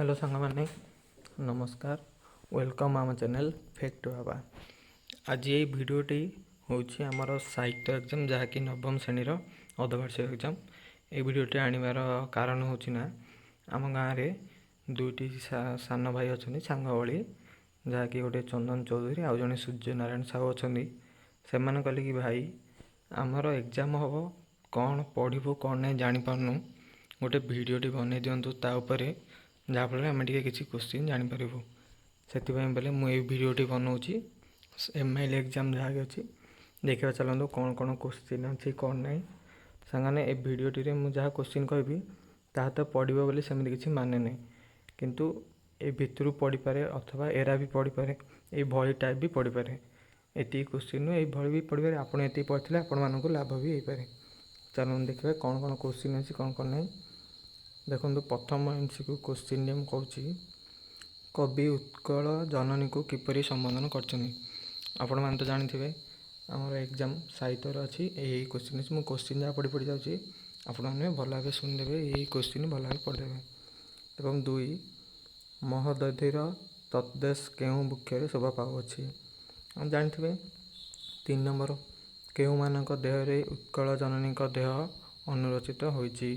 Hello सांग मैंने नमस्कार वेलकम आम चैनल फैक्ट बाबा। आज ये भिडटी हूँ आमर साहित्य एग्जाम जहाँकि नवम श्रेणी अर्धवार्षिक एग्जाम। ये भिडटी आनबार कारण हूँ ना आम गाँव में दुईटी सान भाई अच्छा सांग भली जहाँकि गोटे चंदन चौधरी आउ जड़े सूर्य नारायण साहू अच्छा से कहले कि भाई आमर एग्जाम हम कौन पढ़ू कौन नहीं जापारनु गोटे भिडटी बनई दिंतु ताऊपर जहाँफल आम किसी क्वेश्चन जानीपरू से बोले मुझे भिडटी बनाऊँगी MIL एग्जाम जहाँ अच्छी देखा चलते कौन कौन क्वेश्चन अच्छी कौन ना सांगने ए भिडटी मुझे जहाँ क्वेश्चन कहि ता तो पढ़ो बोली सेमती किसी माने ना किंतु ए भितर पढ़ी पारे अथवा एरा भी पढ़ी पारे ये टाइप भी पढ़ी पारे एति क्वेश्चन ये भी पढ़ी पारे आपड़ ये पढ़ते आपण लाभ भी हो पारे। चलो देखिए कौन कौन क्वेश्चन अच्छी कौन कौन ना देखो प्रथम MCQ क्वेश्चन मैं कहूँ कवि उत्कल जननी को किपरि संबोधन कर मैंने तो जानी आमर एग्जाम साहित्य अच्छी यही क्वेश्चन अच्छी मुझे क्वेश्चन जहाँ पढ़ी पढ़ी जाऊँगी आपने भल भाव शुणिदेवे यही क्वेश्चन भल भाव पढ़िदेवे। एवं दुई महोदधिर तद्देश केउं वृक्ष शोभा पाऊँगी जानी। 3 नंबर केउं मानक देहरे उत्कल जननी देह अनुरचित होइछि।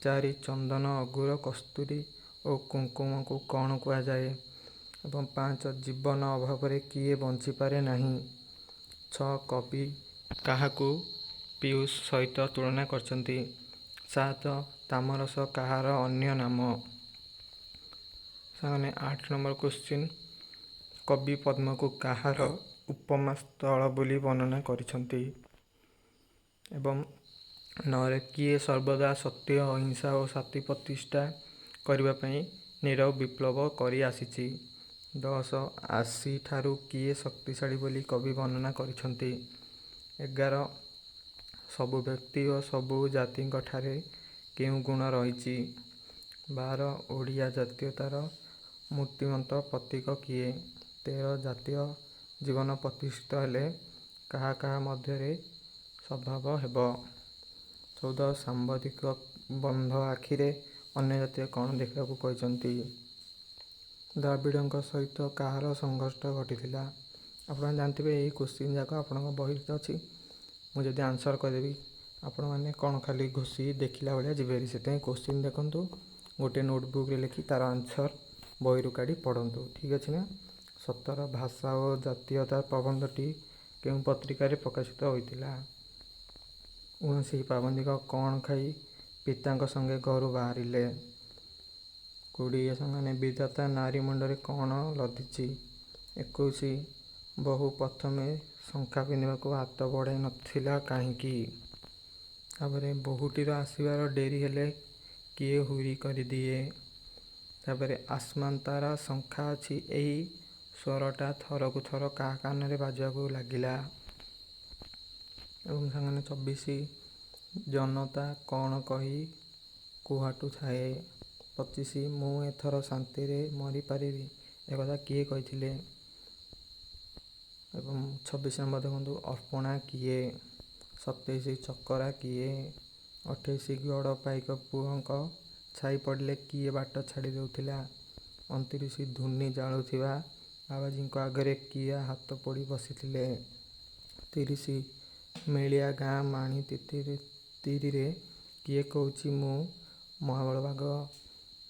4 चंदन अगुर कस्तूरी और कुंकुम को कौन कहुए। 5 जीवन अभाव किए बंचीपारे नहीं। 6 कवि काहाकू पीयूष सहित तुलना करछंती। 7 तामरस कहार अन्य नाम। सामने 8 नंबर क्वेश्चन कवि पद्म को कहार उपमा स्थल बोली वर्णना करिछंती। एवं 9 किए सर्वदा सत्य अहिंसा और शांति प्रतिष्ठा करने नीरव विप्लव करी आसीची। 10 आशी ठारू किए शक्तिशाली बोली कवि वर्णना करिछंती। 11 सबु व्यक्ति और सबु जाति ठारे केउं गुण रही। 12 ओडिया जातीयतार मूर्तिमंत प्रतीक किए। 13 जातीय जीवन प्रतिष्ठित हेले काहा काहा मध्यरे स्वभाव हेब। 14 सांबादिक बंध आखिरे अन्य जातीय कौन देखा कहते। द्राविड़ सहित कहार संघर्ष घटी आप जानते यही क्वेश्चन जाक आप बही अच्छी मुझे आंसर करदेवी आपण मैंने कौन खाली घोषी देखला भाया जी से क्वेश्चन देखूँ गोटे नोटबुक लिखि तार आंसर बही काढ़ी पढ़ु ठीक अच्छे ना। 17 भाषा और जातीयता प्रबंधटी केउं पत्रिकार प्रकाशित होता। 19 पाबंदिक कौन खाई पिता संगे घर बाहरिले। 20 संगे विधाता नारी मुंडे कौन लदिची। 21 बहु प्रथमे शंखा पिंधा को हाथ बढ़ाई नथिला कहीं। बहुटीर आसबार डेरी हेले किए हुरी कर दिए। आसमान तारा शंखा अच्छी यही स्वरटा थर को थर क्या कान बाजवाक लगिला। एवं सामने 24 जनता कौन कही कुहाटू थाए। 25 मु एथर शांति मरी पारि एक कथा किए कही। एवं 26 नंबर देखो अर्पणा किए। 27 चकरा किए। 28 गड़ पाइक पुओं छाई पड़े किए बाट छाड़ी देउथिला। 29 धुनी जालुवा बाबाजी आगे किए हाथ पड़ी बसी। 30 मेलिया गाँ माणी तीरी रे किए कहूँ मु महाबल बाघ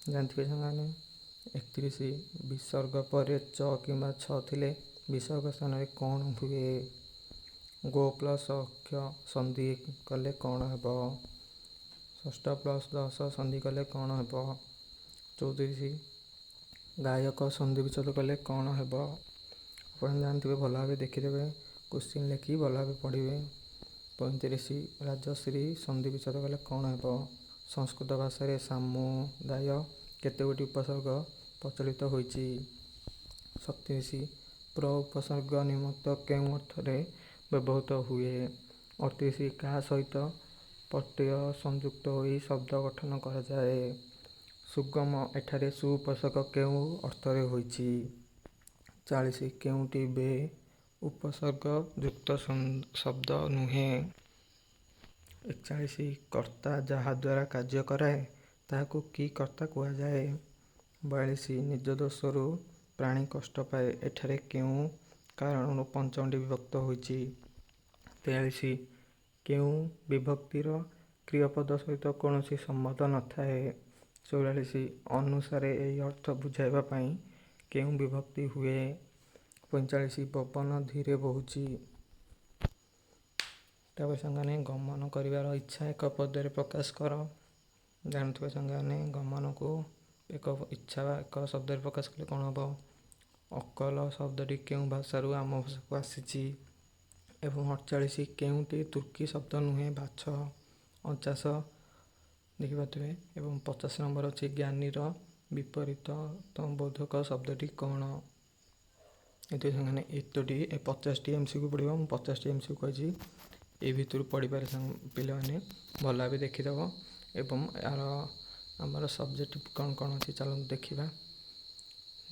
जानते साने। 31 विसर्ग पर च कि छ थिले विसर्ग स्थान में कौन हुए। गो प्लस अक्ष संधि कले कौन हेब। 6 + 10 संधि कले कौन हेब। 34 गायक संधि विच्छेद कले कौन हेब। आप जानते भल भाव देखिदेवे क्वेश्चन लिखि भल भाव पढ़े। 35 राजश्री संधि विच्छेद कले कौन हेब। संस्कृत भाषा सामुदाय केतेगोटी उपसर्ग प्रचलित होइछि। 37 प्र उपसर्ग निमित्त केउं अर्थरे व्यवहृत हुए। 38 का सहित प्रत्यय संयुक्त होई शब्द गठन करा जाए। सुगम एठारे सु उपसर्ग केउं अर्थरे होइछि। 40 केउंटी बे उपसर्ग युक्त शब्द नुहे। 41 कर्ता जहा द्वारा कार्य कराए ताहाकू की कर्ता कहुए। 42 ନିଜ ଦୋଷରୁ ପ୍ରାଣୀ କଷ୍ଟ ପାଏ। ଏଠାରେ କେଉଁ କାରଣରୁ ପଞ୍ଚମଟି ବିଭକ୍ତ ହୋଇଛି? 43 କେଉଁ ବିଭକ୍ତିର କ୍ରିୟାପଦ ସହିତ କୌଣସି ସମ୍ବନ୍ଧ ନଥାଏ? 44 ଅନୁସାରେ ଏହି ଅର୍ଥ ବୁଝାଇବା ପାଇଁ କେଉଁ ବିଭକ୍ତି ହୁଏ? 45 ପବନ ଧୀରେ ବହୁଛି। ତାପରେ ସାଙ୍ଗମାନେ ଗମନ କରିବାର ଇଚ୍ଛା ଏକ ପଦରେ ପ୍ରକାଶ କର। ଜାଣୁଥିବା ସାଙ୍ଗମାନେ ଗମନକୁ ଏକ ଇଚ୍ଛା ବା ଏକ ଶବ୍ଦରେ ପ୍ରକାଶ କଲେ କ'ଣ ହେବ? ଅକଲ ଶବ୍ଦଟି କେଉଁ ଭାଷାରୁ ଆମ ଭାଷାକୁ ଆସିଛି? ଏବଂ 48 କେଉଁଟି ତୁର୍କୀ ଶବ୍ଦ ନୁହେଁ? ବାଛ। 49 ଦେଖିପାରୁଥିବେ। ଏବଂ 50 ନମ୍ବର ଅଛି ଜ୍ଞାନୀର ବିପରୀତ ବୋଧକ ଶବ୍ଦଟି କ'ଣ? ଏଥିରେ ସାଙ୍ଗମାନେ ଏତୋଟି 50ଟି MCQ ପଡ଼ିବ। ମୁଁ 50ଟି MCQ କହିଛି। ଏ ଭିତରୁ ପଢ଼ିପାରେ ପିଲାମାନେ ଭଲ ଭାବେ ଦେଖିଦେବ। ଏବଂ ଆମର ସବଜେକ୍ଟିଭ କ'ଣ କ'ଣ ଅଛି ଚାଲନ୍ତୁ ଦେଖିବା।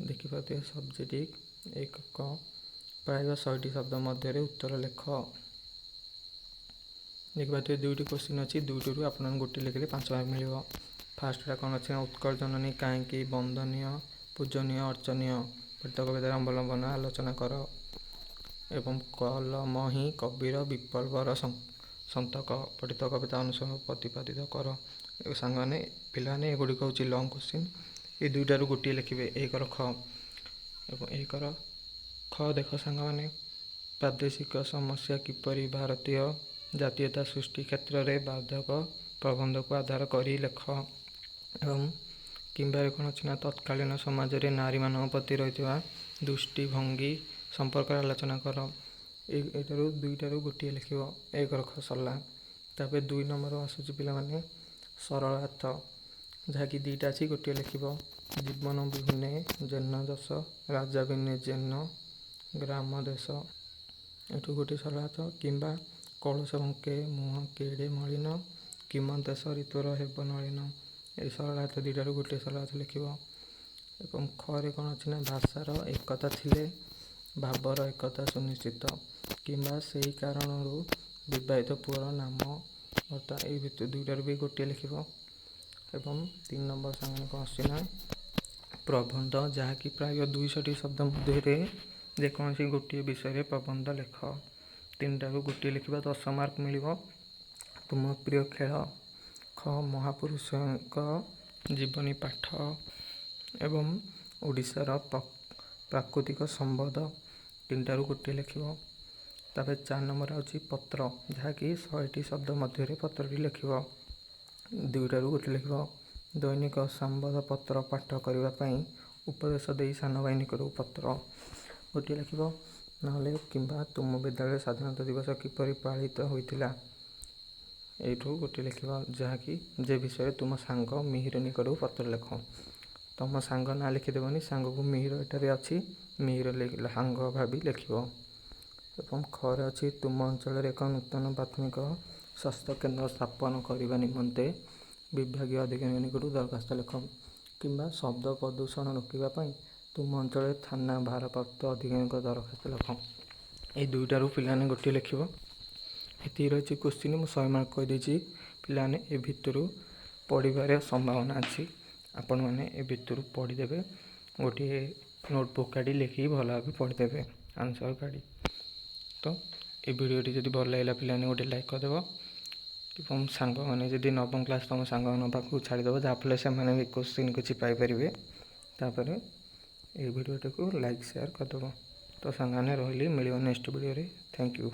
ଦେଖିପାରୁଥିବେ ସବଜେକ୍ଟିଭ 1 ପ୍ରାୟ 100ଟି ଶବ୍ଦ ମଧ୍ୟରେ ଉତ୍ତର ଲେଖ। ଦେଖିପାରୁଥିବେ 2ଟି କ୍ୱେଶ୍ଚିନ୍ ଅଛି। 2ଟିରୁ ଆପଣଙ୍କୁ ଗୋଟିଏ ଲେଖିଲେ 5 ମାର୍କ ମିଳିବ। ଫାର୍ଷ୍ଟଟା କ'ଣ ଅଛି ନା ଉତ୍କଳ ଜନନୀ କାହିଁକି ବନ୍ଦନୀୟ ପୂଜନୀୟ ଅର୍ଚ୍ଚନୀୟ? ପଠିତ କବିତାର ଅବଲମ୍ବନ ଆଲୋଚନା କର। ଏବଂ କଲମ ହିଁ କବିର ବିପ୍ଳବର ସନ୍ତକ। ପଠିତ କବିତା ଅନୁସାର ପ୍ରତିପାଦିତ କର। ସାଙ୍ଗମାନେ ପିଲାମାନେ ଏଗୁଡ଼ିକ ହେଉଛି ଲଙ୍ଗ କ୍ୱେଶ୍ଚିନ୍। ଏ 2ଟାରୁ ଗୋଟିଏ ଲେଖିବେ। 1 ଖ ଏବଂ 1 ଖ ଦେଖ ସାଙ୍ଗମାନେ ପ୍ରାଦେଶିକ ସମସ୍ୟା କିପରି ଭାରତୀୟ ଜାତୀୟତା ସୃଷ୍ଟି କ୍ଷେତ୍ରରେ ବାଧକ ପ୍ରବନ୍ଧକୁ ଆଧାର କରି ଲେଖ। ଏବଂ କିମ୍ବାରେ କ'ଣ ଅଛି ନା ତତ୍କାଳୀନ ସମାଜରେ ନାରୀମାନଙ୍କ ପ୍ରତି ରହିଥିବା ଦୃଷ୍ଟିଭଙ୍ଗୀ ସମ୍ପର୍କରେ ଆଲୋଚନା କର। ଏଇଟାରୁ 2ଟାରୁ ଗୋଟିଏ ଲେଖିବ। 1 ଖ ସରିଲା। ତାପରେ 2 ନମ୍ବର ଆସୁଛି ପିଲାମାନେ ସରଳାର୍ଥ, ଯାହାକି 2ଟା ଅଛି ଗୋଟିଏ ଲେଖିବ। ଜୀବନ ବିହୁନେ ଜେନ ଯଶ ରାଜା ବିନେ ଜେନ ଗ୍ରାମ ଦେଶ। ଏଠୁ ଗୋଟିଏ ସରଳାର୍ଥ କିମ୍ବା କଳସ ବଙ୍କେ ମୁହଁ କେଡ଼େ ମଳିନ କିମନ୍ତେ ସରିତୋର ହେବ ନଳିନ। ଏହି ସରଳାର୍ଥ 2ଟାରୁ ଗୋଟିଏ ସରଳାର୍ଥ ଲେଖିବ। ଏବଂ ଖରେ କ'ଣ ଅଛି ନା ଭାଷାର ଏକତା ଥିଲେ ଭାବର ଏକତା ସୁନିଶ୍ଚିତ କିମ୍ବା ସେହି କାରଣରୁ ବିବାହିତ ପୁଅର ନାମ ବର୍ତ୍ତା। ଏଇ ଭିତରୁ 2ଟାରୁ ବି ଗୋଟିଏ ଲେଖିବ। ଏବଂ 3 ନମ୍ବର ସାଙ୍ଗରେ କ'ଣ ଆସୁଛି ନା ପ୍ରବନ୍ଧ, ଯାହାକି ପ୍ରାୟ 200ଟି ଶବ୍ଦ ମଧ୍ୟରେ ଯେକୌଣସି ଗୋଟିଏ ବିଷୟରେ ପ୍ରବନ୍ଧ ଲେଖ। 3ଟାରୁ ଗୋଟିଏ ଲେଖିବା 10 ମାର୍କ ମିଳିବ। ତୁମ ପ୍ରିୟ ଖେଳ। ଖ ମହାପୁରୁଷଙ୍କ ଜୀବନୀ ପାଠ ଏବଂ ଓଡ଼ିଶାର ପ୍ରାକୃତିକ ସମ୍ପଦ। 3ଟାରୁ ଗୋଟିଏ ଲେଖିବ। ତାପରେ 4 ନମ୍ବର ହେଉଛି ପତ୍ର, ଯାହାକି 100ଟି ଶବ୍ଦ ମଧ୍ୟରେ ପତ୍ରଟି ଲେଖିବ। 2ଟାରୁ ଗୋଟିଏ ଲେଖିବ। ଦୈନିକ ସମ୍ବାଦପତ୍ର ପାଠ କରିବା ପାଇଁ ଉପଦେଶ ଦେଇ ସାନ ଭାଇ ନିକଟକୁ ପତ୍ର। ଗୋଟିଏ ଲେଖିବ। ନହେଲେ କିମ୍ବା ତୁମ ବିଦ୍ୟାଳୟରେ ସ୍ୱାଧୀନତା ଦିବସ କିପରି ପାଳିତ ହୋଇଥିଲା? ଏଇଠୁ ଗୋଟିଏ ଲେଖିବ, ଯାହାକି ଯେ ବିଷୟରେ ତୁମ ସାଙ୍ଗ ମିହିର ନିକଟକୁ ପତ୍ର ଲେଖ। ତୁମ ସାଙ୍ଗ ନାଁ ଲେଖିଦେବନି, ସାଙ୍ଗକୁ ମିହିର ଏଠାରେ ଅଛି, ମିହିର ସାଙ୍ଗ ଭାବି ଲେଖିବ। ଏବଂ ଖରେ ଅଛି ତୁମ ଅଞ୍ଚଳରେ ଏକ ନୂତନ ପ୍ରାଥମିକ ସ୍ୱାସ୍ଥ୍ୟକେନ୍ଦ୍ର ସ୍ଥାପନ କରିବା ନିମନ୍ତେ ବିଭାଗୀୟ ଅଧିକାରୀଙ୍କ ନିକଟକୁ ଦରଖାସ୍ତ ଲେଖ। କିମ୍ବା ଶବ୍ଦ ପ୍ରଦୂଷଣ ରୋକିବା ପାଇଁ ତୁମ ଅଞ୍ଚଳରେ ଥାନା ଭାରପ୍ରାପ୍ତ ଅଧିକାରୀଙ୍କ ଦରଖାସ୍ତ ଲେଖ। ଏଇ 2ଟାରୁ ପିଲାମାନେ ଗୋଟିଏ ଲେଖିବ। ଏତିକି ରହିଛି କ୍ୱେଶ୍ଚିନ୍। ମୁଁ 100 ମାର୍କ କହିଦେଇଛି। ପିଲାମାନେ ଏ ଭିତରୁ ପଢ଼ିବାର ସମ୍ଭାବନା ଅଛି। ଆପଣମାନେ ଏ ଭିତରୁ ପଢ଼ିଦେବେ। ଗୋଟିଏ ନୋଟବୁକ୍ କାଢ଼ି ଲେଖିକି ଭଲ ଭାବେ ପଢ଼ିଦେବେ ଆନ୍ସର୍ କାଢ଼ି। ତ ଏ ଭିଡ଼ିଓଟି ଯଦି ଭଲ ଲାଗିଲା ପିଲାମାନେ ଗୋଟେ ଲାଇକ୍ କରିଦେବ। ଏବଂ ସାଙ୍ଗମାନେ ଯଦି ନବମ କ୍ଲାସ୍ ତୁମ ସାଙ୍ଗମାନଙ୍କ ପାଖକୁ ଛାଡ଼ିଦେବ, ଯାହାଫଳରେ ସେମାନେ ବି କ୍ୱେଶ୍ଚିନ୍ କିଛି ପାଇପାରିବେ। ତାପରେ এই ଭିଡ଼ିଓଟିକୁ ଲାଇକ୍ ସେୟାର କରିଦେବ। ତ ସାଙ୍ଗମାନେ ରହିଲି, ମିଳିବ ନେକ୍ସଟ ଭିଡ଼ିଓରେ। Thank you.